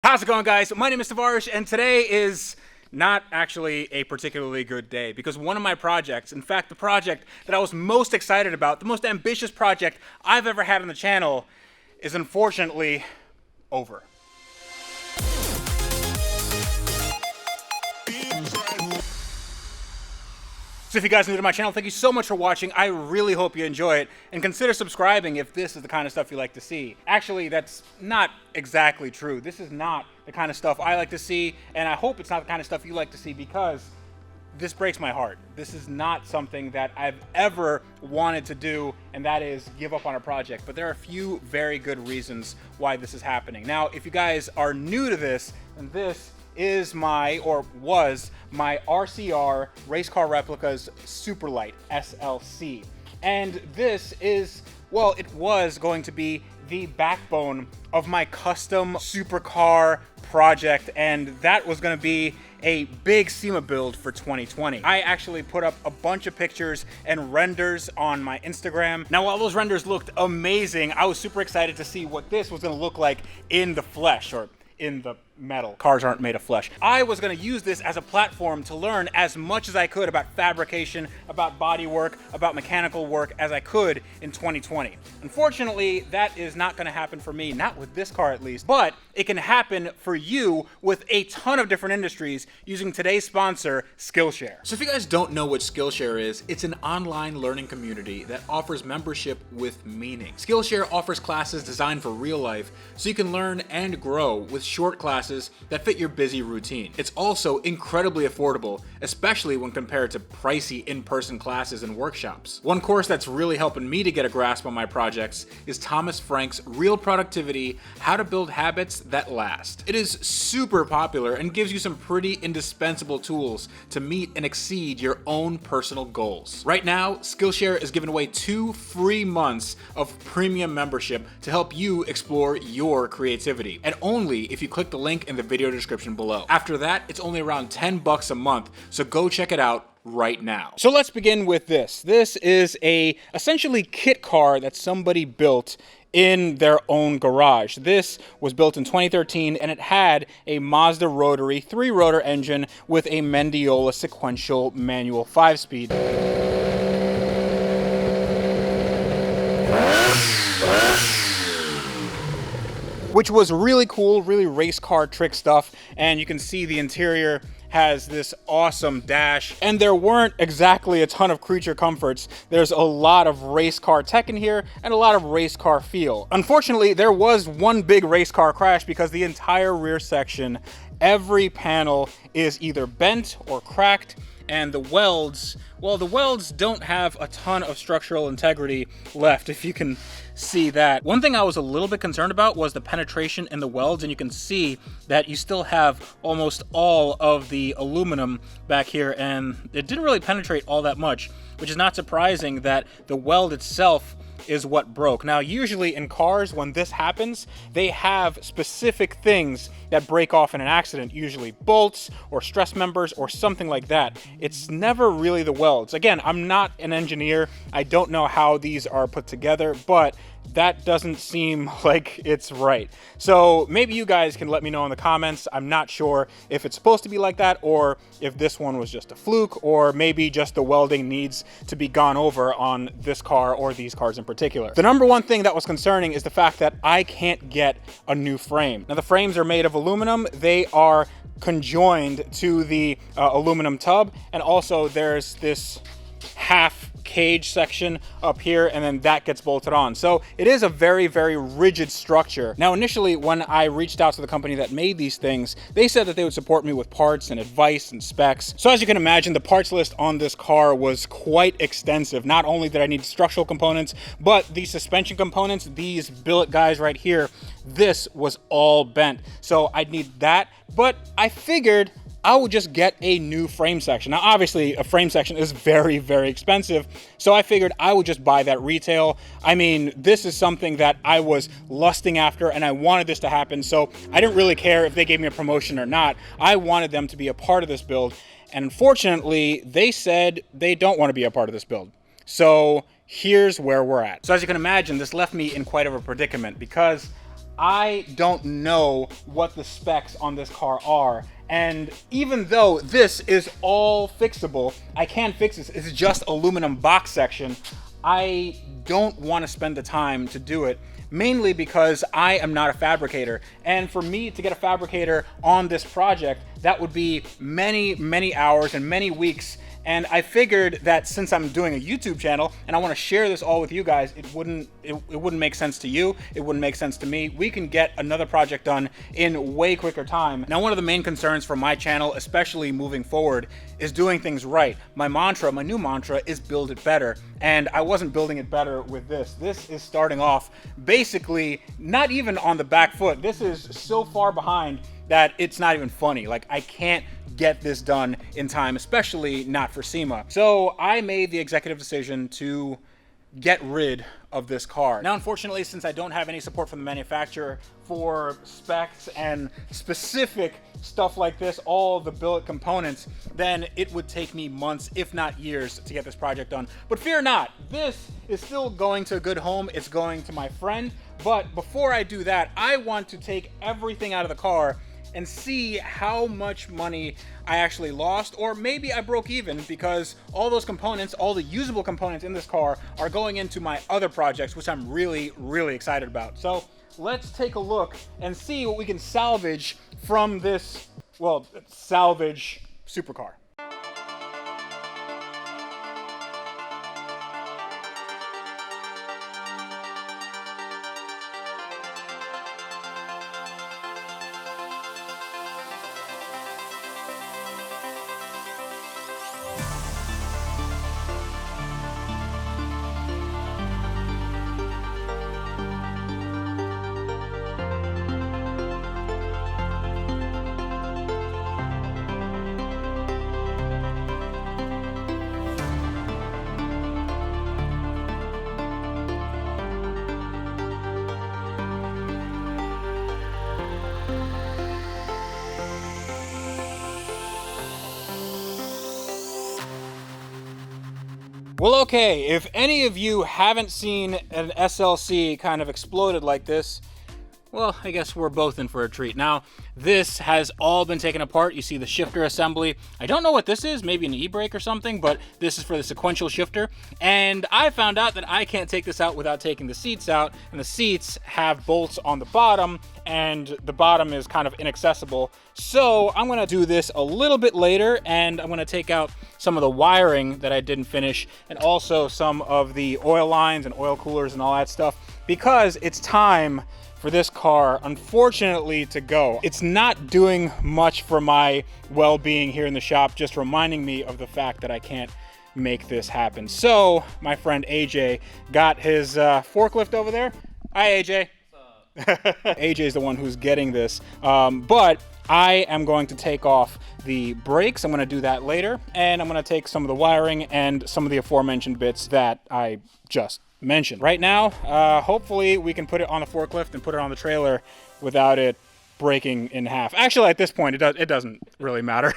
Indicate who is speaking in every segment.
Speaker 1: How's it going, guys? My name is Tavarish, and today is not actually a particularly good day because one of my projects, in fact, the project that I was most excited about, the most ambitious project I've ever had on the channel, is unfortunately over. So if you guys are new to my channel, thank you so much for watching. I really hope you enjoy it, and consider subscribing if this is the kind of stuff you like to see. Actually, that's not exactly true. This is not the kind of stuff I like to see, and I hope it's not the kind of stuff you like to see because this breaks my heart. This is not something that I've ever wanted to do, and that is give up on a project. But there are a few very good reasons why this is happening. Now, if you guys are new to this, then this is was my RCR Race Car Replicas Superlight SLC. And this is, well, it was going to be the backbone of my custom supercar project, and that was going to be a big SEMA build for 2020. I actually put up a bunch of pictures and renders on my Instagram. Now, while those renders looked amazing, I was super excited to see what this was going to look like in the flesh, or in the metal. Cars aren't made of flesh. I was going to use this as a platform to learn as much as I could about fabrication, about body work, about mechanical work as I could in 2020. Unfortunately, that is not going to happen for me, not with this car at least, but it can happen for you with a ton of different industries using today's sponsor, Skillshare. So if you guys don't know what Skillshare is, it's an online learning community that offers membership with meaning. Skillshare offers classes designed for real life so you can learn and grow with short classes that fit your busy routine. It's also incredibly affordable, especially when compared to pricey in-person classes and workshops. One course that's really helping me to get a grasp on my projects is Thomas Frank's Real Productivity: How to Build Habits That Last. It is super popular and gives you some pretty indispensable tools to meet and exceed your own personal goals. Right now, Skillshare is giving away 2 free months of premium membership to help you explore your creativity, and only if you click the link in the video description below. After that, it's only around $10 a month, so go check it out right now. So let's begin with this. This is a essentially kit car that somebody built in their own garage. This was built in 2013, and it had a Mazda rotary 3-rotor engine with a Mendiola sequential manual 5-speed. Which was really cool, really race car trick stuff, and you can see the interior has this awesome dash, and there weren't exactly a ton of creature comforts. There's a lot of race car tech in here and a lot of race car feel. Unfortunately, there was one big race car crash because the entire rear section, every panel is either bent or cracked, and the welds, well, the welds don't have a ton of structural integrity left, if you can see that. One thing I was a little bit concerned about was the penetration in the welds, and you can see that you still have almost all of the aluminum back here, and it didn't really penetrate all that much, which is not surprising that the weld itself is what broke. Now, usually in cars, when this happens, they have specific things that break off in an accident, usually bolts or stress members or something like that. It's never really the welds. Again, I'm not an engineer. I don't know how these are put together, but that doesn't seem like it's right. So maybe you guys can let me know in the comments. I'm not sure if it's supposed to be like that, or if this one was just a fluke, or maybe just the welding needs to be gone over on this car or these cars in particular. The number one thing that was concerning is the fact that I can't get a new frame. Now, the frames are made of aluminum. They are conjoined to the aluminum tub, and also there's this half cage section up here, and then that gets bolted on. So it is a very, very rigid structure. Now, initially, when I reached out to the company that made these things, they said that they would support me with parts and advice and specs. So as you can imagine, the parts list on this car was quite extensive. Not only did I need structural components, but the suspension components, these billet guys right here, this was all bent. So I'd need that, but I figured I would just get a new frame section. Now, obviously, a frame section is very, very expensive, so I figured I would just buy that retail. I mean, this is something that I was lusting after, and I wanted this to happen, so I didn't really care if they gave me a promotion or not. I wanted them to be a part of this build, and unfortunately, they said they don't want to be a part of this build. So here's where we're at. So as you can imagine, this left me in quite of a predicament because I don't know what the specs on this car are. And even though this is all fixable, I can fix this. It's just aluminum box section. I don't want to spend the time to do it, mainly because I am not a fabricator. And for me to get a fabricator on this project, that would be many, many hours and many weeks. And I figured that since I'm doing a YouTube channel and I want to share this all with you guys, it wouldn't make sense to you. It wouldn't make sense to me. We can get another project done in way quicker time. Now, one of the main concerns for my channel, especially moving forward, is doing things right. My new mantra is build it better. And I wasn't building it better with this. This is starting off basically not even on the back foot. This is so far behind that it's not even funny. Like, I can't get this done in time, especially not for SEMA. So I made the executive decision to get rid of this car. Now, unfortunately, since I don't have any support from the manufacturer for specs and specific stuff like this, all the billet components, then it would take me months, if not years, to get this project done. But fear not, this is still going to a good home. It's going to my friend. But before I do that, I want to take everything out of the car and see how much money I actually lost, or maybe I broke even, because all those components, all the usable components in this car, are going into my other projects, which I'm really, really excited about. So let's take a look and see what we can salvage from this, well, salvage supercar. Well, okay, if any of you haven't seen an SLC kind of exploded like this, well, I guess we're both in for a treat. Now, this has all been taken apart. You see the shifter assembly. I don't know what this is, maybe an e-brake or something, but this is for the sequential shifter. And I found out that I can't take this out without taking the seats out, and the seats have bolts on the bottom, and the bottom is kind of inaccessible. So I'm gonna do this a little bit later, and I'm gonna take out some of the wiring that I didn't finish, and also some of the oil lines and oil coolers and all that stuff, because it's time for this car, unfortunately, to go. It's not doing much for my well-being here in the shop, just reminding me of the fact that I can't make this happen. So my friend AJ got his forklift over there. Hi, AJ. What's up? AJ is the one who's getting this, but I am going to take off the brakes. I'm going to do that later, and I'm going to take some of the wiring and some of the aforementioned bits that I just mentioned. Right now, hopefully we can put it on the forklift and put it on the trailer without it breaking in half. Actually, at this point, it doesn't really matter.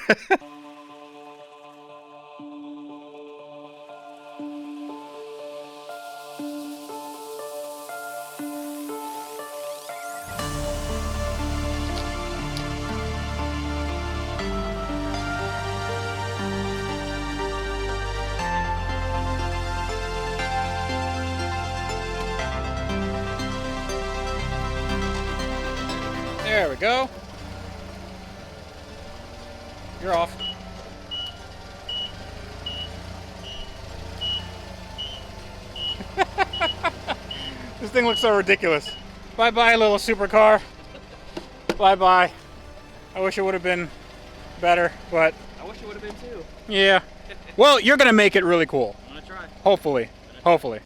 Speaker 1: There we go. You're off. This thing looks so ridiculous. Bye-bye, little supercar. Bye-bye. I wish it would have been better, but...
Speaker 2: I wish it would have been too.
Speaker 1: Yeah. Well, you're going to make it really cool.
Speaker 2: I'm going to try.
Speaker 1: Hopefully. Hopefully.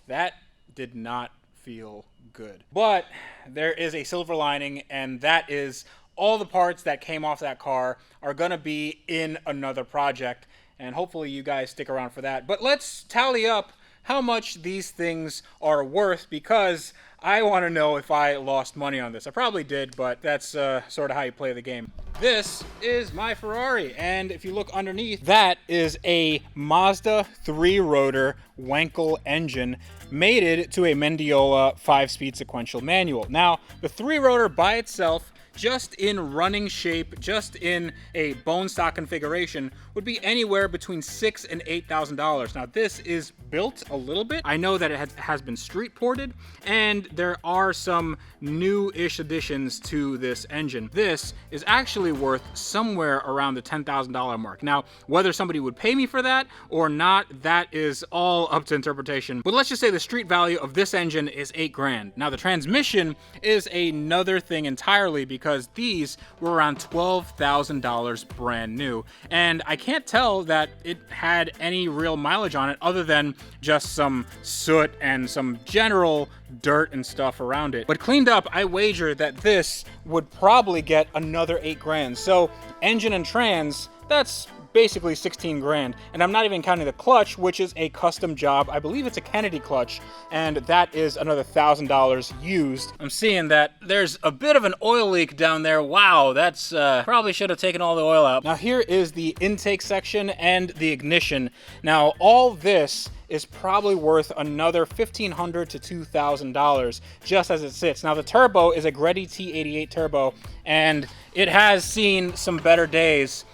Speaker 1: That did not feel good. But there is a silver lining, and that is all the parts that came off that car are going to be in another project, and hopefully you guys stick around for that. But let's tally up how much these things are worth, because I want to know if I lost money on this. I probably did, but that's sort of how you play the game. This is my Ferrari, and if you look underneath, that is a Mazda 3-rotor Wankel engine mated to a Mendiola 5-speed sequential manual. Now, the 3-rotor by itself, just in running shape, just in a bone stock configuration, would be anywhere between $6,000 and $8,000. Now, this is built a little bit. I know that it has been street ported, and there are some new-ish additions to this engine. This is actually worth somewhere around the $10,000 mark. Now, whether somebody would pay me for that or not, that is all up to interpretation. But let's just say the street value of this engine is $8,000. Now, the transmission is another thing entirely, because these were around $12,000 brand new. And I can't tell that it had any real mileage on it other than just some soot and some general dirt and stuff around it. But cleaned up, I wager that this would probably get another $8,000. So engine and trans, that's basically $16,000, and I'm not even counting the clutch, which is a custom job. I believe it's a Kennedy clutch, and that is another $1,000 used. I'm seeing that there's a bit of an oil leak down there. Wow, that's probably should have taken all the oil out. Now here is the intake section and the ignition. Now all this is probably worth another $1,500 to $2,000 just as it sits. Now the turbo is a Greddy T88 turbo, and it has seen some better days.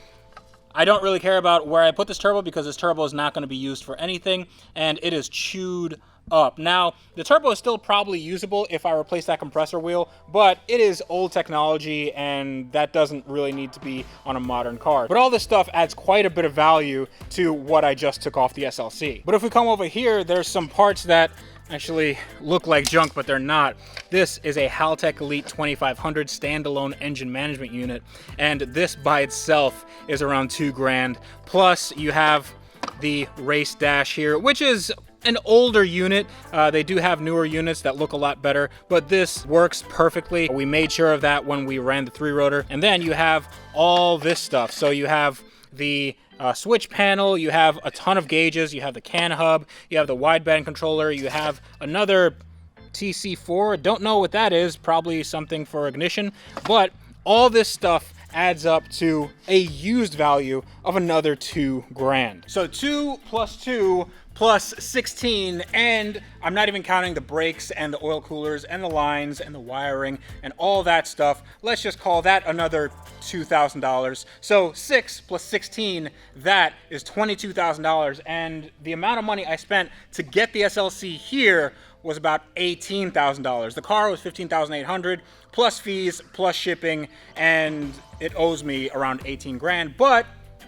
Speaker 1: I don't really care about where I put this turbo, because this turbo is not going to be used for anything, and it is chewed up. Now, the turbo is still probably usable if I replace that compressor wheel, but it is old technology, and that doesn't really need to be on a modern car. But all this stuff adds quite a bit of value to what I just took off the SLC. But if we come over here, there's some parts that actually look like junk, but they're not. This is a Haltech Elite 2500 standalone engine management unit, and this by itself is around $2,000. Plus you have the race dash here, which is an older unit. They do have newer units that look a lot better, but this works perfectly. We made sure of that when we ran the 3-rotor. And then you have all this stuff. So you have the switch panel, you have a ton of gauges, you have the CAN hub, you have the wideband controller, you have another TC4. Don't know what that is, probably something for ignition, but all this stuff adds up to a used value of another $2,000. So 2 plus 2 plus 16, and I'm not even counting the brakes and the oil coolers and the lines and the wiring and all that stuff. Let's just call that another $2,000. So 6 plus 16, that is $22,000, and the amount of money I spent to get the SLC here was about $18,000. The car was $15,800 plus fees plus shipping, and it owes me around $18,000. But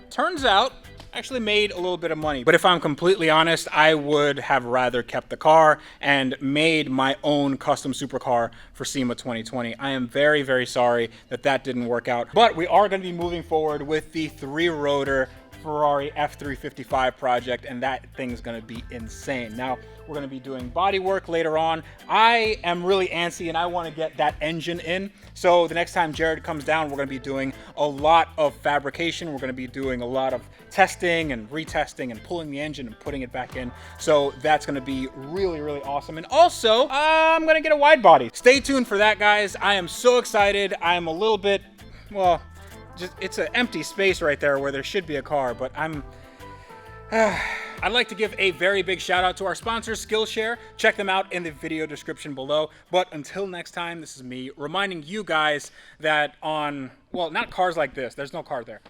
Speaker 1: turns out actually made a little bit of money. But if I'm completely honest, I would have rather kept the car and made my own custom supercar for SEMA 2020. I am very, very sorry that that didn't work out. But we are going to be moving forward with the 3-rotor Ferrari F355 project, and that thing's going to be insane. Now, we're going to be doing body work later on. I am really antsy and I want to get that engine in. So the next time Jared comes down, we're going to be doing a lot of fabrication. We're going to be doing a lot of testing and retesting and pulling the engine and putting it back in. So that's going to be really, really awesome. And also, I'm going to get a wide body. Stay tuned for that, guys. I am so excited. I'm a little bit, well, just, it's an empty space right there where there should be a car, but I'd like to give a very big shout out to our sponsor, Skillshare. Check them out in the video description below. But until next time, this is me reminding you guys that on, well, not cars like this, there's no car there.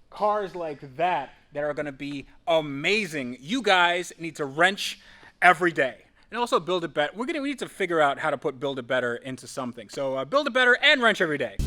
Speaker 1: Cars like that are gonna be amazing. You guys need to wrench every day. And also build it better. We need to figure out how to put build it better into something. So build it better and wrench every day.